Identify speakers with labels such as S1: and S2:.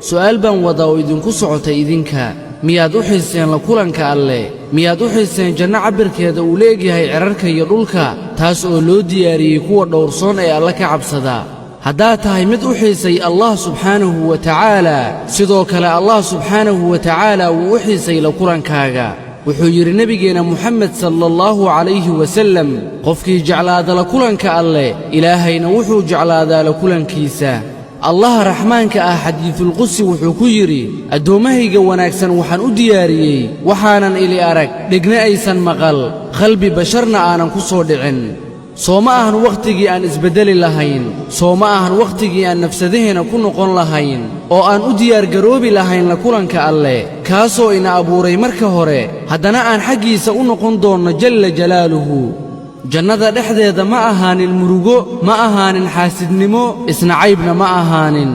S1: su'aal baan wadaa oo idinku socotay idinka miyaad u xiiseen la kulanka alle miyaad u xiiseen janno cabirkeeda uu leegyahay cirarka iyo dhulka taas oo loo diyaariyey kuwa dhowrsoon ee alle ka cabsada haddaad tahay mid u xiisay allah subxaanahu wa tacaala sidoo kale allah subxaanahu wa tacaala wuu u xiisay la kulankaaga wuxuu yidhi nebigeenna muxamed sallallahu calayhi wasallam qofkii jeclaada la kulanka alle ilaahayna wuxuu jeclaadaa la kulankiisa allah raxmaanka ah xadiisulqudsi wuxuu ku yidhi addoommahayga wanaagsan waxaan u diyaariyey waxaanan ili arag dhegna aysan maqal qalbi basharna aanan ku soo dhicin soo ma ahan wakhtigii aan isbeddeli lahayn soo ma ahan wakhtigii aan nafsadaheena ku noqon lahayn oo aan u diyaargaroobi lahayn la kulanka alle kaasoo ina abuuray marka hore haddana aan xaggiisa u noqon doonno jalla jalaaluhu jannada dhexdeeda ma ahaanin murugo ma ahaanin xaasidnimo isna caybna ma ahaanin